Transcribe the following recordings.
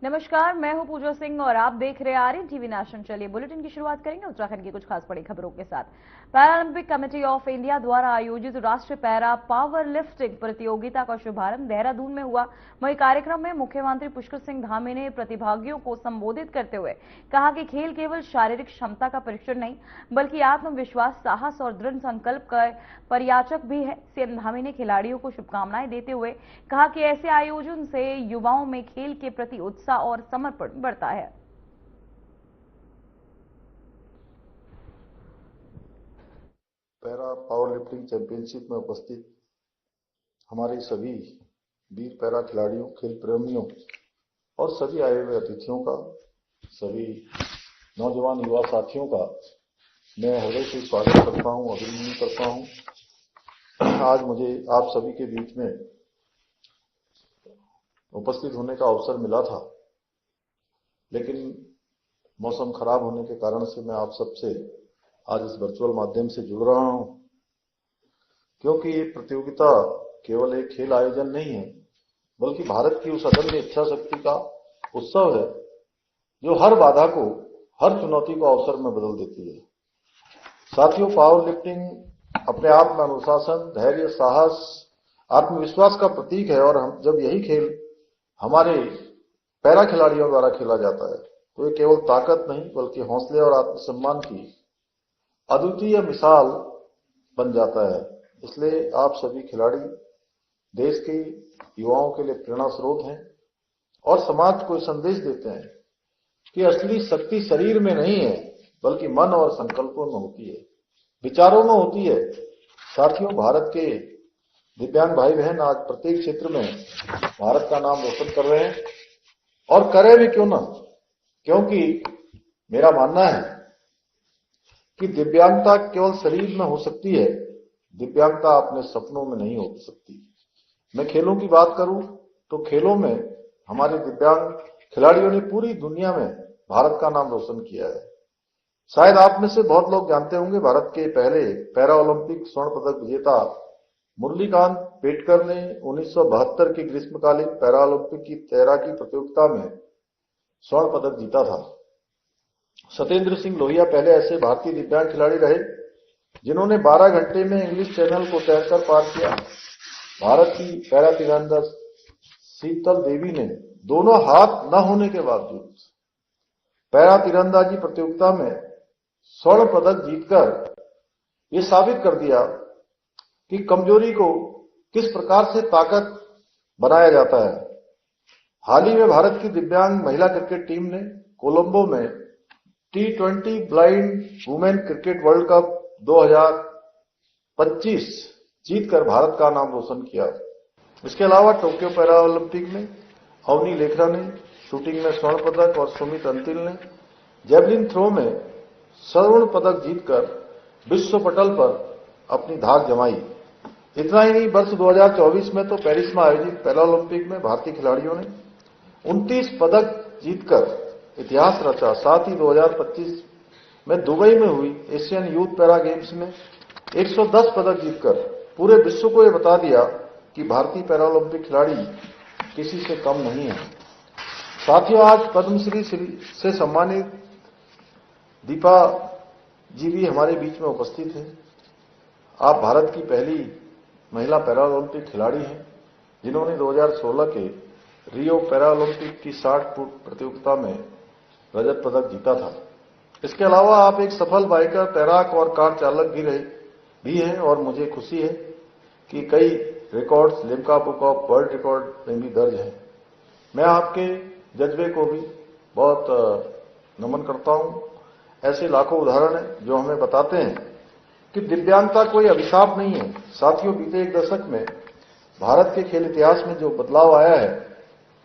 नमस्कार, मैं हूं पूजा सिंह और आप देख रहे हैं आर्यन टीवी नेशनल। चलिए बुलेटिन की शुरुआत करेंगे उत्तराखंड की कुछ खास बड़ी खबरों के साथ। पैरालंपिक कमेटी ऑफ इंडिया द्वारा आयोजित राष्ट्रीय पैरा पावर लिफ्टिंग प्रतियोगिता का शुभारंभ देहरादून में हुआ। वहीं कार्यक्रम में मुख्यमंत्री पुष्कर सिंह धामी ने प्रतिभागियों को संबोधित करते हुए कहा कि खेल केवल शारीरिक क्षमता का परीक्षण नहीं बल्कि आत्मविश्वास, साहस और दृढ़ संकल्प का परिचायक भी है। सीएम धामी ने खिलाड़ियों को शुभकामनाएं देते हुए कहा कि ऐसे आयोजन से युवाओं में खेल के प्रति उत्साह और समर्पण बढ़ता है। पैरा पावर लिफ्टिंग चैंपियनशिप में उपस्थित हमारे सभी वीर पैरा खिलाड़ियों, खेल प्रेमियों और सभी आए हुए अतिथियों का, सभी नौजवान युवा साथियों का मैं हृदय से स्वागत करता हूं, अभिनंदन करता हूं। आज मुझे आप सभी के बीच में उपस्थित होने का अवसर मिला था, लेकिन मौसम खराब होने के कारण से मैं आप सबसे आज इस वर्चुअल माध्यम से जुड़ रहा हूं, क्योंकि ये प्रतियोगिता केवल एक खेल आयोजन नहीं है बल्कि भारत की उस अदम्य इच्छा शक्ति का उत्सव है जो हर बाधा को, हर चुनौती को अवसर में बदल देती है। साथियों, पावर लिफ्टिंग अपने आप में अनुशासन, धैर्य, साहस, आत्मविश्वास का प्रतीक है और हम जब यही खेल हमारे पैरा खिलाड़ियों द्वारा खेला जाता है तो ये केवल ताकत नहीं बल्कि हौसले और आत्मसम्मान की अद्वितीय मिसाल बन जाता है। इसलिए आप सभी खिलाड़ी देश के युवाओं के लिए प्रेरणा स्रोत हैं और समाज को संदेश देते हैं कि असली शक्ति शरीर में नहीं है बल्कि मन और संकल्पों में होती है, विचारों में होती है। साथियों, भारत के दिव्यांग भाई बहन आज प्रत्येक क्षेत्र में भारत का नाम रोशन कर रहे हैं और करें भी क्यों ना, क्योंकि मेरा मानना है कि दिव्यांगता केवल शरीर में हो सकती है, दिव्यांगता अपने सपनों में नहीं हो सकती। मैं खेलों की बात करूं तो खेलों में हमारे दिव्यांग खिलाड़ियों ने पूरी दुनिया में भारत का नाम रोशन किया है। शायद आप में से बहुत लोग जानते होंगे, भारत के पहले पैरा ओलंपिक स्वर्ण पदक विजेता मुरलीकांत पेटकर ने 1972 के ग्रीष्मकालीन पैरा ओलंपिक की तैराकी प्रतियोगिता में स्वर्ण पदक जीता था। सत्येंद्र सिंह लोहिया पहले ऐसे भारतीय दिव्यांग खिलाड़ी रहे जिन्होंने 12 घंटे में इंग्लिश चैनल को तैरकर पार किया। भारत की पैरा तीरंदाज शीतल देवी ने दोनों हाथ न होने के बावजूद पैरा तीरंदाजी प्रतियोगिता में स्वर्ण पदक जीतकर ये साबित कर दिया कि कमजोरी को किस प्रकार से ताकत बनाया जाता है। हाल ही में भारत की दिव्यांग महिला क्रिकेट टीम ने कोलंबो में T20 blind women cricket world cup 2025 जीतकर भारत का नाम रोशन किया। इसके अलावा टोक्यो पैरा ओलंपिक में अवनी लेखरा ने शूटिंग में स्वर्ण पदक और सुमित अंतिल ने जेवलिन थ्रो में स्वर्ण पदक जीतकर विश्व पटल पर अपनी धाक जमाई। इतना ही नहीं, वर्ष 2024 में तो पेरिस में आयोजित पैरा ओलंपिक में भारतीय खिलाड़ियों ने 29 पदक जीतकर इतिहास रचा। साथ ही 2025 में दुबई में हुई एशियन यूथ पैरा गेम्स में 110 पदक जीतकर पूरे विश्व को यह बता दिया कि भारतीय पैरा ओलंपिक खिलाड़ी किसी से कम नहीं है। साथियों, आज पद्मश्री से सम्मानित दीपा जी भी हमारे बीच में उपस्थित हैं। आप भारत की पहली महिला पैरा ओलंपिक खिलाड़ी हैं जिन्होंने 2016 के रियो पैरा ओलंपिक की 60 फुट प्रतियोगिता में रजत पदक जीता था। इसके अलावा आप एक सफल बाइकर, तैराक और कार चालक भी हैं और मुझे खुशी है कि कई records Limca book of world record में भी दर्ज हैं। मैं आपके जज्बे को भी बहुत नमन करता हूं। ऐसे लाखों उदाहरण हैं जो हमें बताते हैं कि दिव्यांगता कोई अभिशाप नहीं है। साथियों, बीते एक दशक में भारत के खेल इतिहास में जो बदलाव आया है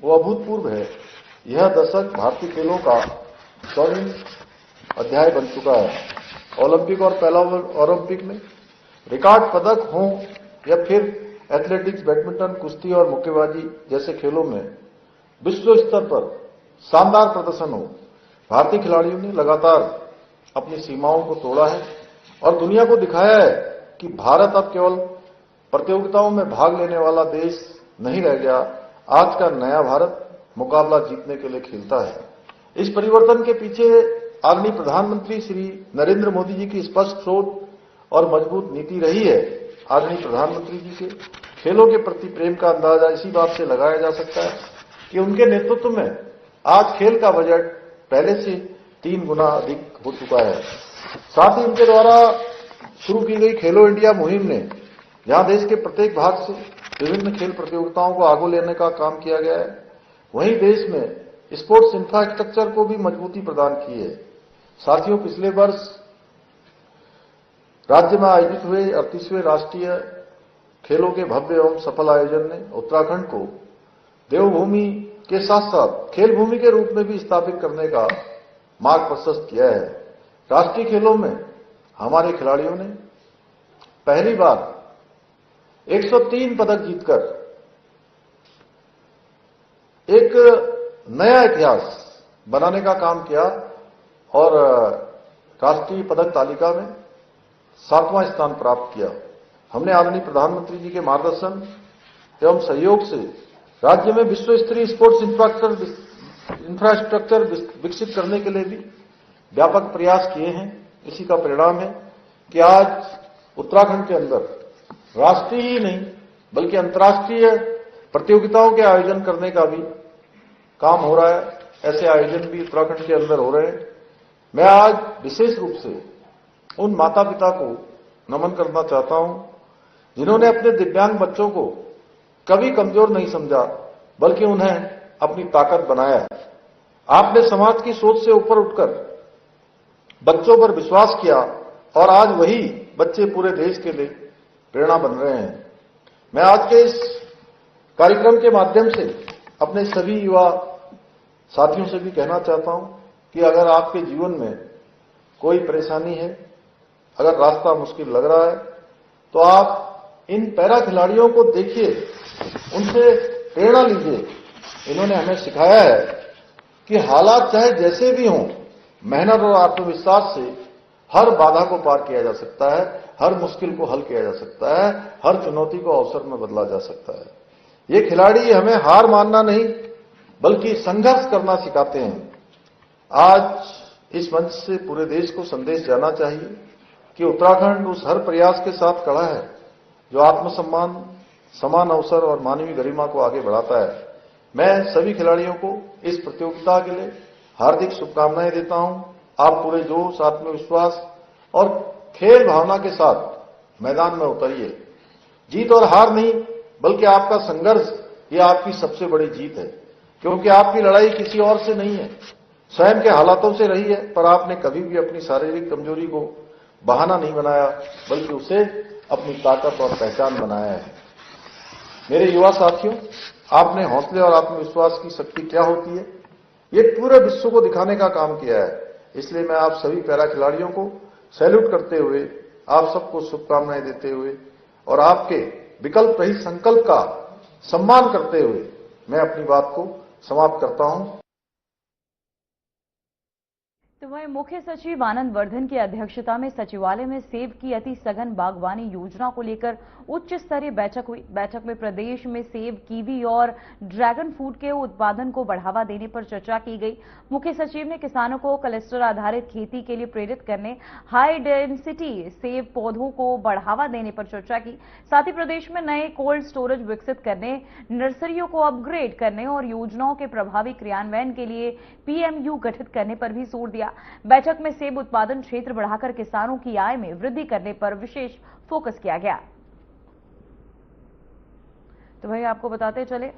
वो अभूतपूर्व है। यह दशक भारतीय खेलों का स्वर्णिम अध्याय बन चुका है। ओलंपिक और पैरा ओलंपिक में रिकॉर्ड पदक हों या फिर एथलेटिक्स, बैडमिंटन, कुश्ती और मुक्केबाजी जैसे खेलों में विश्व स्तर पर शानदार प्रदर्शन हो, भारतीय खिलाड़ियों ने लगातार अपनी सीमाओं को तोड़ा है और दुनिया को दिखाया है कि भारत अब केवल प्रतियोगिताओं में भाग लेने वाला देश नहीं रह गया। आज का नया भारत मुकाबला जीतने के लिए खेलता है। इस परिवर्तन के पीछे आदरणीय प्रधानमंत्री श्री नरेंद्र मोदी जी की स्पष्ट सोच और मजबूत नीति रही है। आदरणीय प्रधानमंत्री जी के खेलों के प्रति प्रेम का अंदाजा इसी बात से लगाया जा सकता है कि उनके नेतृत्व में आज खेल का बजट पहले से 3 गुना अधिक हो चुका है। साथ ही उनके द्वारा शुरू की गई खेलो इंडिया मुहिम ने जहां देश के प्रत्येक भाग से विभिन्न खेल प्रतियोगिताओं को आगे लेने का काम किया गया है, वहीं देश में स्पोर्ट्स इंफ्रास्ट्रक्चर को भी मजबूती प्रदान की है। साथियों, पिछले वर्ष राज्य में आयोजित हुए 38वें राष्ट्रीय खेलों के भव्य एवं सफल आयोजन ने उत्तराखंड को देवभूमि के साथ साथ खेल भूमि के रूप में भी स्थापित करने का मार्ग प्रशस्त किया है। राष्ट्रीय खेलों में हमारे खिलाड़ियों ने पहली बार 103 पदक जीतकर एक नया इतिहास बनाने का काम किया और राष्ट्रीय पदक तालिका में 7वां स्थान प्राप्त किया। हमने आदरणीय प्रधानमंत्री जी के मार्गदर्शन एवं सहयोग से राज्य में विश्व स्तरीय स्पोर्ट्स इंफ्रास्ट्रक्चर विकसित करने के लिए भी व्यापक प्रयास किए हैं। इसी का परिणाम है कि आज उत्तराखंड के अंदर राष्ट्रीय ही नहीं बल्कि अंतर्राष्ट्रीय प्रतियोगिताओं के आयोजन करने का भी काम हो रहा है। ऐसे आयोजन भी उत्तराखंड के अंदर हो रहे हैं। मैं आज विशेष रूप से उन माता पिता को नमन करना चाहता हूं जिन्होंने अपने दिव्यांग बच्चों को कभी कमजोर नहीं समझा बल्कि उन्हें अपनी ताकत बनाया। आपने समाज की सोच से ऊपर उठकर बच्चों पर विश्वास किया और आज वही बच्चे पूरे देश के लिए प्रेरणा बन रहे हैं। मैं आज के इस कार्यक्रम के माध्यम से अपने सभी युवा साथियों से भी कहना चाहता हूं कि अगर आपके जीवन में कोई परेशानी है, अगर रास्ता मुश्किल लग रहा है, तो आप इन पैरा खिलाड़ियों को देखिए, उनसे प्रेरणा लीजिए। इन्होंने हमें सिखाया है कि हालात चाहे जैसे भी हों, मेहनत और आत्मविश्वास से हर बाधा को पार किया जा सकता है, हर मुश्किल को हल किया जा सकता है, हर चुनौती को अवसर में बदला जा सकता है। ये खिलाड़ी हमें हार मानना नहीं बल्कि संघर्ष करना सिखाते हैं। आज इस मंच से पूरे देश को संदेश जाना चाहिए कि उत्तराखंड उस हर प्रयास के साथ खड़ा है जो आत्मसम्मान, समान अवसर और मानवीय गरिमा को आगे बढ़ाता है। मैं सभी खिलाड़ियों को इस प्रतियोगिता के लिए हार्दिक शुभकामनाएं देता हूं। आप पूरे जोश, आत्मविश्वास और खेल भावना के साथ मैदान में उतरिए। जीत और हार नहीं बल्कि आपका संघर्ष, ये आपकी सबसे बड़ी जीत है, क्योंकि आपकी लड़ाई किसी और से नहीं है, स्वयं के हालातों से रही है। पर आपने कभी भी अपनी शारीरिक कमजोरी को बहाना नहीं बनाया बल्कि उसे अपनी ताकत और पहचान बनाया है। मेरे युवा साथियों, आपने हौसले और आत्मविश्वास की शक्ति क्या होती है ये पूरे विश्व को दिखाने का काम किया है। इसलिए मैं आप सभी पैरा खिलाड़ियों को सैल्यूट करते हुए, आप सबको शुभकामनाएं देते हुए और आपके विकल्प रहित संकल्प का सम्मान करते हुए मैं अपनी बात को समाप्त करता हूं। तो वहीं मुख्य सचिव आनंद वर्धन की अध्यक्षता में सचिवालय में सेब की अति सघन बागवानी योजना को लेकर उच्च स्तरीय बैठक हुई। बैठक में प्रदेश में सेब, कीवी और ड्रैगन फ्रूट के उत्पादन को बढ़ावा देने पर चर्चा की गई। मुख्य सचिव ने किसानों को क्लस्टर आधारित खेती के लिए प्रेरित करने, हाई डेंसिटी सेब पौधों को बढ़ावा देने पर चर्चा की। साथ ही प्रदेश में नए कोल्ड स्टोरेज विकसित करने, नर्सरियों को अपग्रेड करने और योजनाओं के प्रभावी क्रियान्वयन के लिए पीएमयू गठित करने पर भी जोर दिया। बैठक में सेब उत्पादन क्षेत्र बढ़ाकर किसानों की आय में वृद्धि करने पर विशेष फोकस किया गया। तो भाई आपको बताते चले,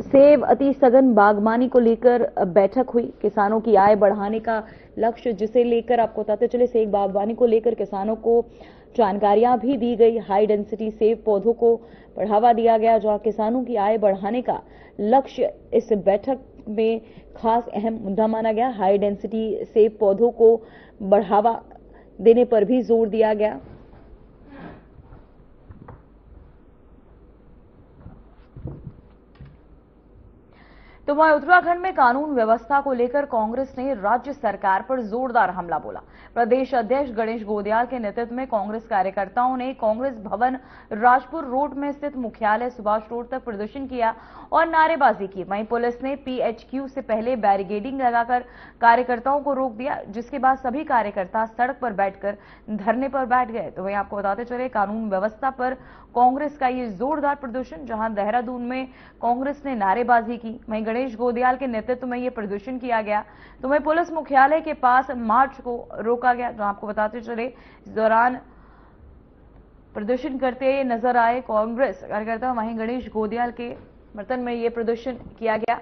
सेब अति सघन बागवानी को लेकर बैठक हुई। किसानों की आय बढ़ाने का लक्ष्य जिसे लेकर आपको बताते चले, सेब बागवानी को लेकर किसानों को जानकारियां भी दी गई। हाई डेंसिटी सेब पौधों को बढ़ावा दिया गया, जहां किसानों की आय बढ़ाने का लक्ष्य इस बैठक में खास अहम मुद्दा माना गया। हाई डेंसिटी सेब पौधों को बढ़ावा देने पर भी जोर दिया गया। तो वहीं उत्तराखंड में कानून व्यवस्था को लेकर कांग्रेस ने राज्य सरकार पर जोरदार हमला बोला। प्रदेश अध्यक्ष गणेश गोदियाल के नेतृत्व में कांग्रेस कार्यकर्ताओं ने कांग्रेस भवन राजपुर रोड में स्थित मुख्यालय सुभाष रोड तक प्रदर्शन किया और नारेबाजी की। वहीं पुलिस ने पीएचक्यू से पहले बैरिकेडिंग लगाकर कार्यकर्ताओं को रोक दिया, जिसके बाद सभी कार्यकर्ता सड़क पर बैठकर धरने पर बैठ गए। तो वहीं आपको बताते चले, कानून व्यवस्था पर कांग्रेस का ये जोरदार प्रदर्शन, जहां देहरादून में कांग्रेस ने नारेबाजी की, वहीं गणेश गोदियाल के नेतृत्व में ये प्रदर्शन किया गया। तो वहीं पुलिस मुख्यालय के पास मार्च को रोका गया, जहां आपको बताते चले इस दौरान प्रदर्शन करते नजर आए कांग्रेस कार्यकर्ता। वहीं गणेश गोदियाल के समर्थन में ये प्रदर्शन किया गया।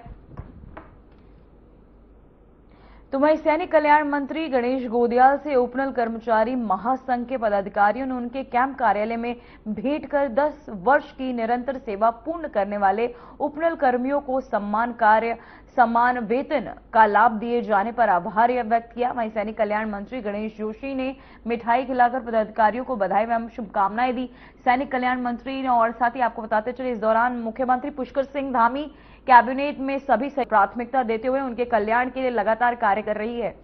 तो वहीं सैनिक कल्याण मंत्री गणेश गोदियाल से उपनल कर्मचारी महासंघ के पदाधिकारियों ने उनके कैंप कार्यालय में भेंट कर 10 वर्ष की निरंतर सेवा पूर्ण करने वाले उपनल कर्मियों को सम्मान कार्य समान वेतन का लाभ दिए जाने पर आभार व्यक्त किया। वहीं सैनिक कल्याण मंत्री गणेश जोशी ने मिठाई खिलाकर पदाधिकारियों को बधाई एवं शुभकामनाएं दी। सैनिक कल्याण मंत्री ने और साथ ही आपको बताते चले, इस दौरान मुख्यमंत्री पुष्कर सिंह धामी कैबिनेट में सभी से प्राथमिकता देते हुए उनके कल्याण के लिए लगातार कार्य कर रही है।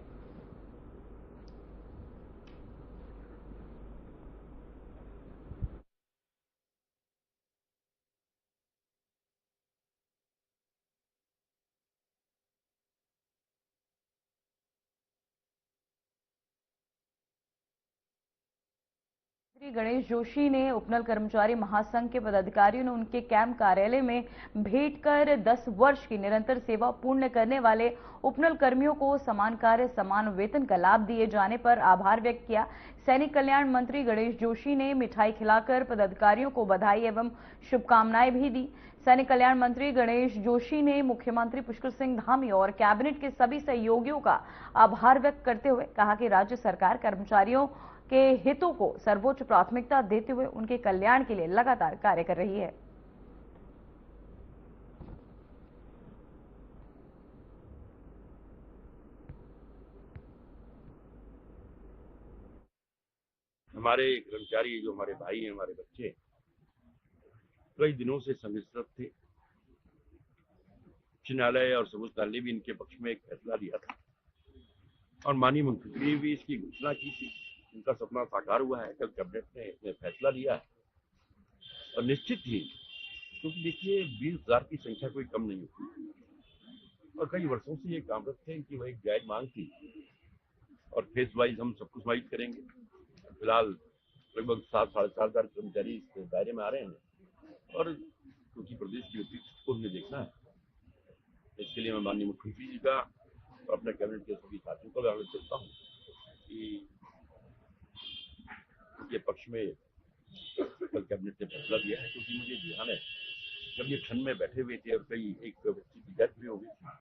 गणेश जोशी ने उपनल कर्मचारी महासंघ के पदाधिकारियों ने उनके कैंप कार्यालय में भेंट कर 10 वर्ष की निरंतर सेवा पूर्ण करने वाले उपनल कर्मियों को समान कार्य समान वेतन का लाभ दिए जाने पर आभार व्यक्त किया। सैनिक कल्याण मंत्री गणेश जोशी ने मिठाई खिलाकर पदाधिकारियों को बधाई एवं शुभकामनाएं भी दी। सैनिक कल्याण मंत्री गणेश जोशी ने मुख्यमंत्री पुष्कर सिंह धामी और कैबिनेट के सभी सहयोगियों का आभार व्यक्त करते हुए कहा कि राज्य सरकार कर्मचारियों के हितों को सर्वोच्च प्राथमिकता देते हुए उनके कल्याण के लिए लगातार कार्य कर रही है। हमारे कर्मचारी, जो हमारे भाई हैं, हमारे बच्चे कई दिनों से संघर्षरत थे। उच्च न्यायालय और सर्वोच्च न्यायालय ने भी इनके पक्ष में एक फैसला लिया था और माननीय मुख्यमंत्री ने भी इसकी घोषणा की थी। उनका सपना साकार हुआ है। कल कैबिनेट ने इसमें फैसला लिया है और निश्चित ही, क्योंकि देखिए 20,000 की संख्या कोई कम नहीं होती और कई वर्षों से ये कामरत थे कि वह एक जायज मांग थी और फेस वाइज हम सब कुछ वाइज करेंगे। फिलहाल लगभग 7,000-7,500 कर्मचारी इस दायरे में आ रहे हैं और क्योंकि प्रदेश की विपरीत को हमें देखना है, इसके लिए मैं माननीय मुख्यमंत्री जी का और अपने कैबिनेट के सभी साथियों का धन्यवाद करता हूँ कि उनके पक्ष में कल कैबिनेट ने फैसला दिया है। क्योंकि मुझे ध्यान है जब ये ठंड में बैठे हुए थे और कई एक व्यक्ति की डेथ भी हो गई थी।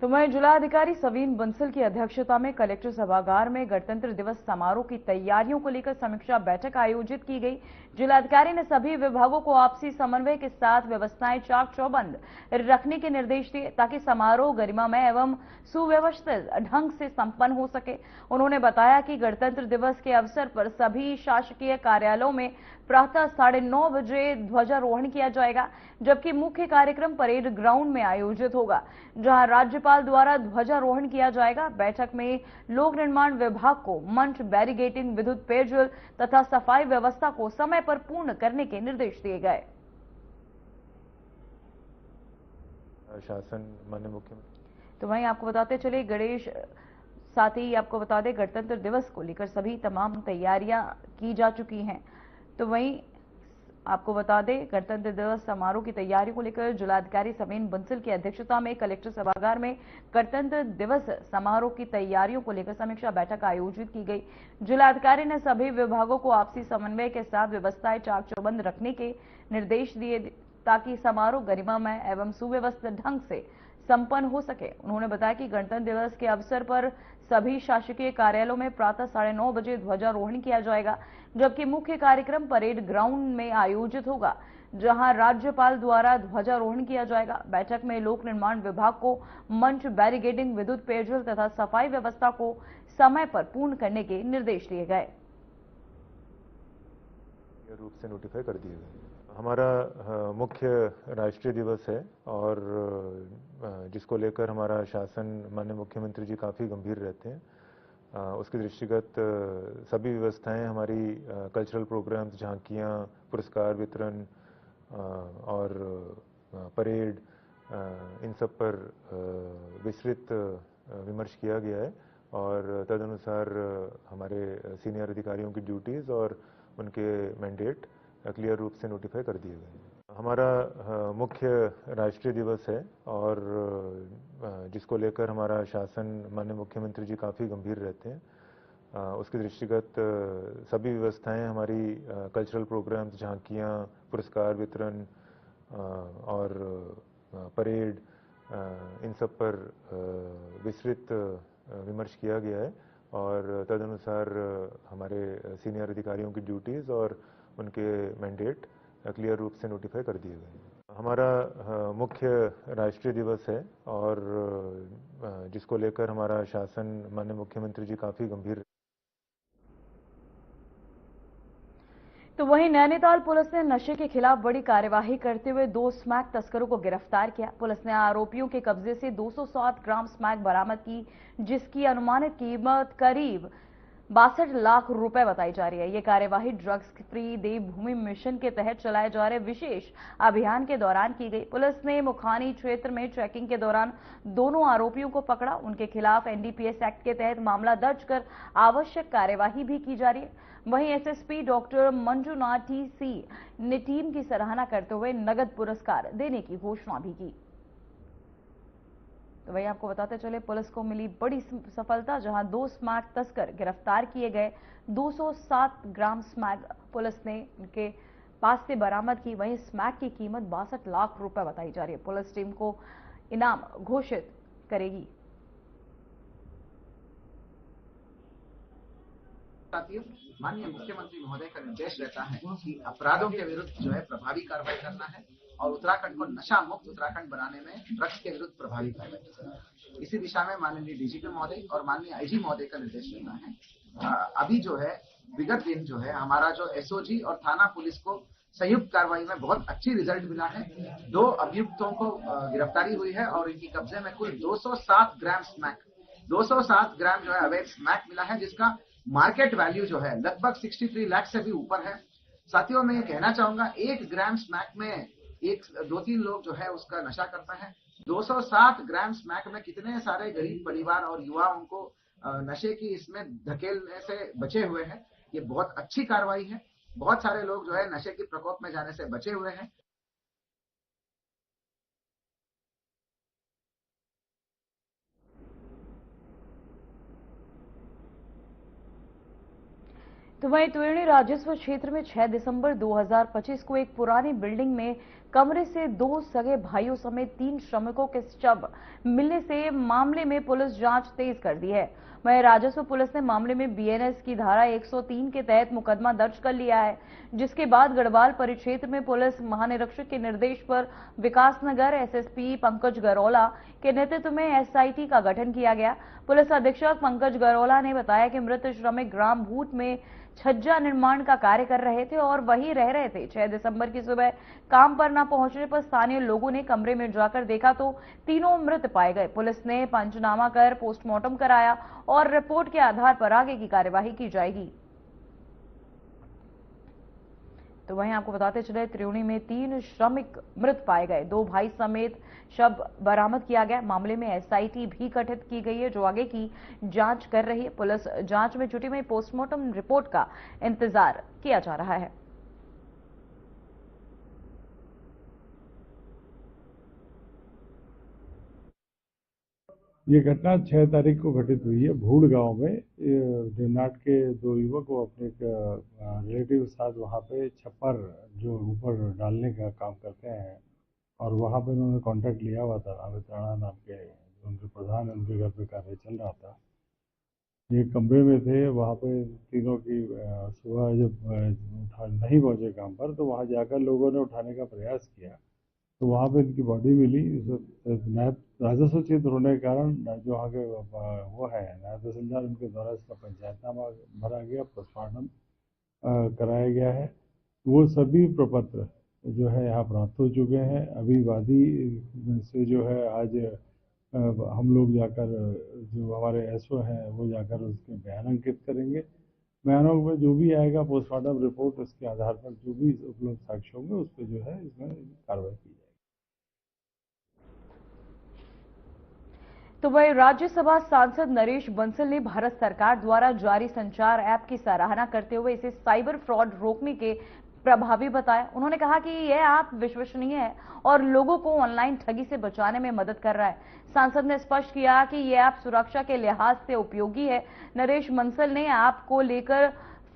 तो वहीं जिलाधिकारी सवीन बंसल की अध्यक्षता में कलेक्टर सभागार में गणतंत्र दिवस समारोह की तैयारियों को लेकर समीक्षा बैठक आयोजित की गई। जिलाधिकारी ने सभी विभागों को आपसी समन्वय के साथ व्यवस्थाएं चाक चौबंद रखने के निर्देश दिए ताकि समारोह गरिमामय एवं सुव्यवस्थित ढंग से संपन्न हो सके। उन्होंने बताया कि गणतंत्र दिवस के अवसर पर सभी शासकीय कार्यालयों में प्रातः 9:30 बजे ध्वजारोहण किया जाएगा, जबकि मुख्य कार्यक्रम परेड ग्राउंड में आयोजित होगा, जहां राज्यपाल द्वारा ध्वजारोहण किया जाएगा। बैठक में लोक निर्माण विभाग को मंच, बैरिगेटिंग, विद्युत, पेयजल तथा सफाई व्यवस्था को समय पर पूर्ण करने के निर्देश दिए गए। शासन माननीय मुख्यमंत्री। तो वहीं आपको बताते चले गणेश, साथ ही आपको बता दें गणतंत्र दिवस को लेकर सभी तमाम तैयारियां की जा चुकी हैं। तो वहीं आपको बता दें गणतंत्र दिवस समारोह की तैयारियों को लेकर जिलाधिकारी सवीन बंसल की अध्यक्षता में कलेक्टर सभागार में गणतंत्र दिवस समारोह की तैयारियों को लेकर समीक्षा बैठक आयोजित की गई। जिलाधिकारी ने सभी विभागों को आपसी समन्वय के साथ व्यवस्थाएं चाक चौबंद रखने के निर्देश दिए ताकि समारोह गरिमामय एवं सुव्यवस्थित ढंग से संपन्न हो सके। उन्होंने बताया कि गणतंत्र दिवस के अवसर पर सभी शासकीय कार्यालयों में प्रातः 9:30 बजे ध्वजारोहण किया जाएगा, जबकि मुख्य कार्यक्रम परेड ग्राउंड में आयोजित होगा, जहां राज्यपाल द्वारा ध्वजारोहण किया जाएगा। बैठक में लोक निर्माण विभाग को मंच, बैरिकेडिंग, विद्युत, पेयजल तथा सफाई व्यवस्था को समय पर पूर्ण करने के निर्देश दिए गए। रूप से नोटिफाई कर दिए गए। हमारा मुख्य राष्ट्रीय दिवस है और जिसको लेकर हमारा शासन, माननीय मुख्यमंत्री जी काफ़ी गंभीर रहते हैं। उसके दृष्टिगत सभी व्यवस्थाएं हमारी कल्चरल प्रोग्राम्स, झांकियां, पुरस्कार वितरण और परेड, इन सब पर विस्तृत विमर्श किया गया है और तदनुसार हमारे सीनियर अधिकारियों की ड्यूटीज़ और उनके मैंडेट क्लियर रूप से नोटिफाई कर दिए गए। हमारा मुख्य राष्ट्रीय दिवस है और जिसको लेकर हमारा शासन, माननीय मुख्यमंत्री जी काफ़ी गंभीर रहते हैं। उसके दृष्टिगत सभी व्यवस्थाएं हमारी कल्चरल प्रोग्राम्स, झांकियां, पुरस्कार वितरण और परेड, इन सब पर विस्तृत विमर्श किया गया है और तदनुसार हमारे सीनियर अधिकारियों की ड्यूटीज़ और उनके मैंडेट क्लियर रूप से नोटिफाई कर दिए गए। हमारा मुख्य राष्ट्रीय दिवस है और जिसको लेकर हमारा शासन, माननीय मुख्यमंत्री जी काफ़ी गंभीर। तो वहीं नैनीताल पुलिस ने नशे के खिलाफ बड़ी कार्यवाही करते हुए 2 स्मैक तस्करों को गिरफ्तार किया। पुलिस ने आरोपियों के कब्जे से 207 ग्राम स्मैक बरामद की, जिसकी अनुमानित कीमत करीब 62 लाख रुपए बताई जा रही है। ये कार्यवाही ड्रग्स फ्री देवभूमि मिशन के तहत चलाए जा रहे विशेष अभियान के दौरान की गई। पुलिस ने मुखानी क्षेत्र में चेकिंग के दौरान दोनों आरोपियों को पकड़ा। उनके खिलाफ एनडीपीएस एक्ट के तहत मामला दर्ज कर आवश्यक कार्यवाही भी की जा रही है। वहीं एसएसपी डॉक्टर मंजुनाथ टी.सी. ने टीम की सराहना करते हुए नगद पुरस्कार देने की घोषणा भी की। तो वहीं आपको बताते चले, पुलिस को मिली बड़ी सफलता, जहां 2 स्मैक तस्कर गिरफ्तार किए गए। 207 ग्राम स्मैक पुलिस ने उनके पास से बरामद की। वहीं स्मैक की कीमत 62 लाख रुपए बताई जा रही है। पुलिस टीम को इनाम घोषित करेगी। माननीय मुख्यमंत्री महोदय का निर्देश रहता है कि अपराधों के विरुद्ध जो है प्रभावी कार्रवाई करना है और उत्तराखंड को नशा मुक्त उत्तराखंड बनाने में ड्रग्स के विरुद्ध प्रभावी कार्रवाई करना है। इसी दिशा में माननीय डीजीपी महोदय और माननीय आईजी महोदय का निर्देश रहता है। अभी जो है विगत दिन जो है हमारा जो एसओजी और थाना पुलिस को संयुक्त कार्रवाई में बहुत अच्छी रिजल्ट मिला है। 2 अभियुक्तों को गिरफ्तारी हुई है और इनकी कब्जे में कुल 207 ग्राम स्मैक 207 ग्राम जो है अवैध स्मैक मिला है, जिसका मार्केट वैल्यू जो है लगभग 63 लाख से भी ऊपर है। साथियों, मैं ये कहना चाहूंगा, 1 ग्राम स्मैक में 2-3 लोग जो है उसका नशा करता है। 207 ग्राम स्मैक में कितने सारे गरीब परिवार और युवाओं को नशे की इसमें धकेलने से बचे हुए हैं। ये बहुत अच्छी कार्रवाई है। बहुत सारे लोग जो है नशे के प्रकोप में जाने से बचे हुए हैं। तो वहीं त्रिवेणी राजस्व क्षेत्र में 6 दिसंबर 2025 को एक पुरानी बिल्डिंग में कमरे से 2 सगे भाइयों समेत 3 श्रमिकों के शव मिलने से मामले में पुलिस जांच तेज कर दी है। वहीं राजस्व पुलिस ने मामले में बीएनएस की धारा 103 के तहत मुकदमा दर्ज कर लिया है, जिसके बाद गढ़वाल परिक्षेत्र में पुलिस महानिरीक्षक के निर्देश पर विकासनगर एसएसपी पंकज गरोला के नेतृत्व में एसआईटी का गठन किया गया। पुलिस अधीक्षक पंकज गरोला ने बताया कि मृत श्रमिक ग्राम भूत में छज्जा निर्माण का कार्य कर रहे थे और वहीं रह रहे थे। 6 दिसंबर की सुबह काम पर न पहुंचने पर स्थानीय लोगों ने कमरे में जाकर देखा तो तीनों मृत पाए गए। पुलिस ने पंचनामा कर पोस्टमार्टम कराया और रिपोर्ट के आधार पर आगे की कार्यवाही की जाएगी। तो वहीं आपको बताते चले, त्रिवेणी में 3 श्रमिक मृत पाए गए, 2 भाई समेत शव बरामद किया गया। मामले में एसआईटी भी गठित की गई है, जो आगे की जांच कर रही है। पुलिस जांच में जुटी में पोस्टमार्टम रिपोर्ट का इंतजार किया जा रहा है। ये घटना 6 तारीख को घटित हुई है भूड़ गांव में। देवनाट के 2 युवक वो अपने रिलेटिव के साथ वहाँ पे छप्पर जो ऊपर डालने का काम करते हैं और वहाँ पे उन्होंने कॉन्ट्रैक्ट लिया हुआ था। अमित राणा नाम के उनके प्रधान, उनके घर पे कार्य चल रहा था। एक कमरे में थे, वहाँ पे तीनों की सुबह जब नहीं पहुंचे काम पर, तो वहाँ जाकर लोगों ने उठाने का प्रयास किया, तो वहाँ पे इनकी बॉडी मिली। नायब राजस्व क्षेत्र होने के कारण जो वहाँ के वो है नायब तहसीलदार, उनके द्वारा इसका पंचायतनामा भरा गया, पोस्टमार्टम कराया गया है। वो सभी प्रपत्र जो है यहाँ प्राप्त हो चुके हैं। अभी वादी से जो है आज हम लोग जाकर जो हमारे एसओ हैं वो जाकर उसके बयान अंकित करेंगे। बयानों में जो भी आएगा पोस्टमार्टम रिपोर्ट, उसके आधार पर जो भी उपलब्ध साक्ष्य होंगे उस पर जो है इसमें कार्रवाई की जाएगी। तो वही राज्यसभा सांसद नरेश बंसल ने भारत सरकार द्वारा जारी संचार ऐप की सराहना करते हुए इसे साइबर फ्रॉड रोकने के प्रभावी बताया। उन्होंने कहा कि यह ऐप विश्वसनीय है और लोगों को ऑनलाइन ठगी से बचाने में मदद कर रहा है। सांसद ने स्पष्ट किया कि यह ऐप सुरक्षा के लिहाज से उपयोगी है। नरेश बंसल ने ऐप को लेकर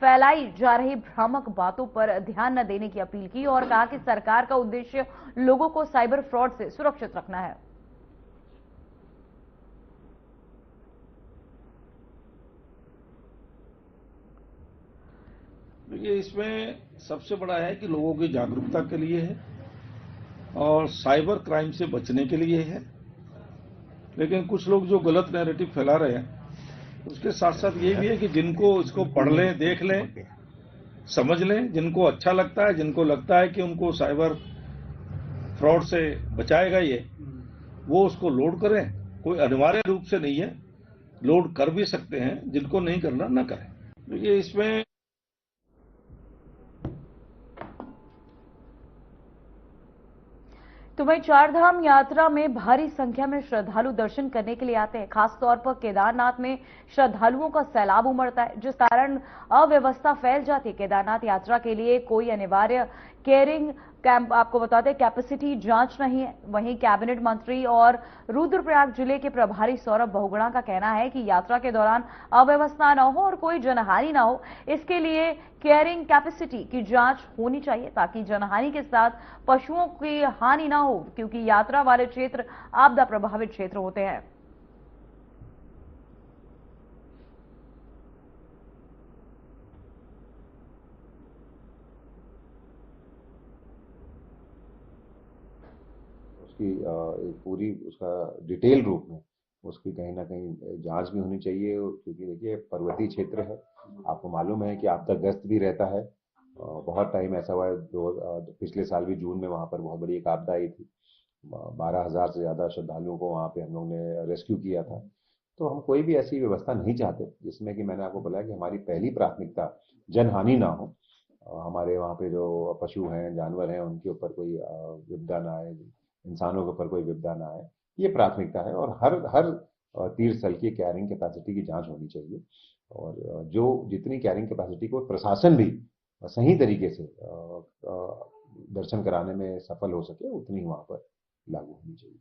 फैलाई जा रही भ्रामक बातों पर ध्यान न देने की अपील की और कहा कि सरकार का उद्देश्य लोगों को साइबर फ्रॉड से सुरक्षित रखना है। देखिए, इसमें सबसे बड़ा है कि लोगों की जागरूकता के लिए है और साइबर क्राइम से बचने के लिए है। लेकिन कुछ लोग जो गलत नैरेटिव फैला रहे हैं, उसके साथ साथ ये भी है कि जिनको इसको पढ़ लें, देख लें, समझ लें, जिनको अच्छा लगता है, जिनको लगता है कि उनको साइबर फ्रॉड से बचाएगा ये, वो उसको लोड करें। कोई अनिवार्य रूप से नहीं है, लोड कर भी सकते हैं, जिनको नहीं करना ना करें। देखिए, इसमें तो वहीं चारधाम यात्रा में भारी संख्या में श्रद्धालु दर्शन करने के लिए आते हैं। खासतौर पर केदारनाथ में श्रद्धालुओं का सैलाब उमड़ता है, जिस कारण अव्यवस्था फैल जाती है। केदारनाथ यात्रा के लिए कोई अनिवार्य केयरिंग कैंप, आपको बताते हैं, कैपेसिटी जांच नहीं है। वहीं कैबिनेट मंत्री और रुद्रप्रयाग जिले के प्रभारी सौरभ बहुगुणा का कहना है कि यात्रा के दौरान अव्यवस्था न हो और कोई जनहानि न हो, इसके लिए केयरिंग कैपेसिटी की जांच होनी चाहिए ताकि जनहानि के साथ पशुओं की हानि न हो, क्योंकि यात्रा वाले क्षेत्र आपदा प्रभावित क्षेत्र होते हैं। उसकी एक पूरी उसका डिटेल रूप में उसकी कहीं ना कहीं जांच भी होनी चाहिए, क्योंकि देखिए पर्वतीय क्षेत्र है, आपको मालूम है कि आपदाग्रस्त भी रहता है। बहुत टाइम ऐसा हुआ है, पिछले साल भी जून में वहाँ पर बहुत बड़ी एक आपदा आई थी। 12,000 से ज़्यादा श्रद्धालुओं को वहाँ पे हम लोग ने रेस्क्यू किया था। तो हम कोई भी ऐसी व्यवस्था नहीं चाहते जिसमें कि मैंने आपको बोला कि हमारी पहली प्राथमिकता जनहानि ना हो, हमारे वहाँ पे जो पशु हैं, जानवर हैं, उनके ऊपर कोई विपदा ना आए, इंसानों के ऊपर कोई विपदा ना आए, ये प्राथमिकता है। और हर तीर्थ स्थल की कैरिंग कैपेसिटी की जांच होनी चाहिए और जो जितनी कैरिंग कैपेसिटी को प्रशासन भी सही तरीके से दर्शन कराने में सफल हो सके, उतनी वहां पर लागू होनी चाहिए।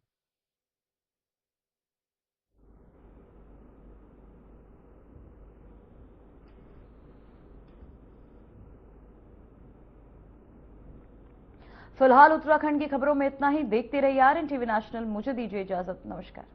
फिलहाल उत्तराखंड की खबरों में इतना ही। देखते रहिए RNTV नेशनल। मुझे दीजिए इजाजत। नमस्कार।